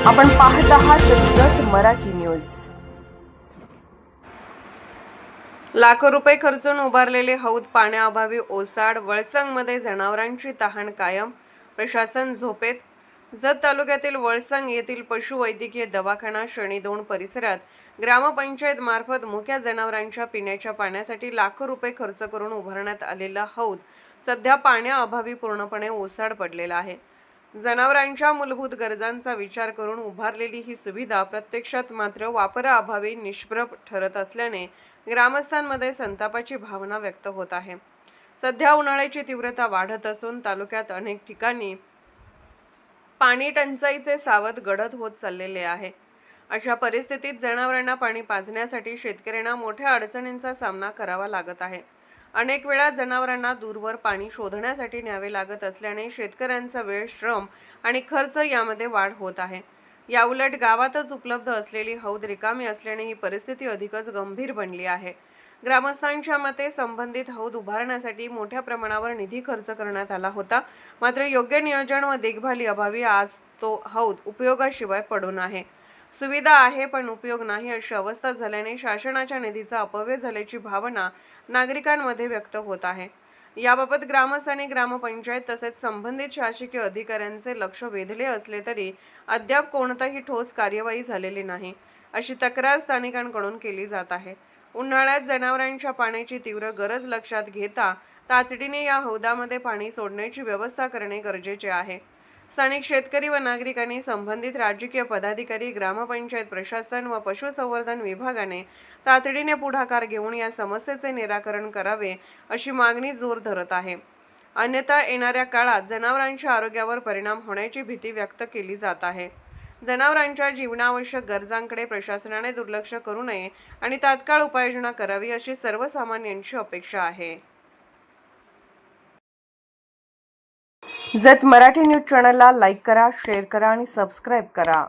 आपण पाहत आहात जत मराठी न्यूज। लाखो रुपये खर्चून उभारलेले हौद पाण्याअभावी ओसाड। वळसंगमध्ये जनावरांची तहान कायम, प्रशासन झोपेत। जत तालुक्यातील वळसंग येथील पशुवैद्यकीय दवाखाना शनी 2 परिसरात ग्रामपंचायत मार्फत मुक्या जनावरांच्या पिण्याच्या पाण्यासाठी लाखो रुपये खर्च करून उभारण्यात आलेला हौद सध्या पाण्याअभावी पूर्णपणे ओसाड पडलेला आहे। जनावरांच्या मूलभूत गरजांचा विचार करून उभारलेली ही सुविधा प्रत्यक्षात मात्र वापराअभावी निष्प्रभ ठरत असल्याने ग्रामस्थांमध्ये संतापाची भावना व्यक्त होत आहे। सध्या उन्हाळ्याची तीव्रता वाढत असून तालुक्यात अनेक ठिकाणी पाणी टंचाईचे सावट गडद होत चाललेले आहे। अशा परिस्थितीत जनावरांना पाणी पाजण्यासाठी शेतकऱ्यांना मोठ्या अडचणींचा सामना करावा लागत आहे। अनेक वेळा जनावरांना दूरवर पाणी शोधण्यासाठी न्यावे लागत असल्याने शेतकऱ्यांचा वेळ, श्रम आणि खर्च यामध्ये वाढ होत आहे। याउलट गावातच उपलब्ध असलेली हौद रिकामी असल्याने ही परिस्थिती अधिकच गंभीर बनली आहे। ग्रामस्थांच्या मते संबंधित हौद उभारण्यासाठी मोठ्या प्रमाणावर निधी खर्च करण्यात आला होता, मात्र योग्य नियोजन व देखभाली अभावी आज तो हौद उपयोगाशिवाय पडून आहे। सुविधा आहे पण उपयोग नाही अशी अवस्था झाल्याने शासनाच्या निधीचा अपव्यय झाल्याची भावना नागरिकांमध्ये व्यक्त होत आहे। याबाबत ग्रामस्थ आणि ग्रामपंचायत तसेच संबंधित शासकीय अधिकाऱ्यांचे लक्ष वेधले असले तरी अद्याप कोणताही ठोस कार्यवाही झालेली नाही, अशी तक्रार स्थानिकांकडून केली जात आहे। उन्हाळ्यात जनावरांच्या पाण्याची तीव्र गरज लक्षात घेता तातडीने या हौदामध्ये पाणी सोडण्याची व्यवस्था करणे गरजेचे आहे। स्थानिक शेतकरी व नागरिकांनी संबंधित राजकीय पदाधिकारी, ग्रामपंचायत प्रशासन व पशुसंवर्धन विभागाने तातडीने पुढाकार घेऊन या समस्येचे निराकरण करावे अशी मागणी जोर धरत आहे। अन्यथा येणाऱ्या काळात जनावरांच्या आरोग्यावर परिणाम होण्याची भीती व्यक्त केली जात आहे। जनावरांच्या जीवनावश्यक गरजांकडे प्रशासनाने दुर्लक्ष करू नये आणि तात्काळ उपाययोजना करावी अशी सर्वसामान्यांची अपेक्षा आहे। जत मराठी न्यूज चॅनलला लाईक करा, शेअर करा आणि सबस्क्राईब करा।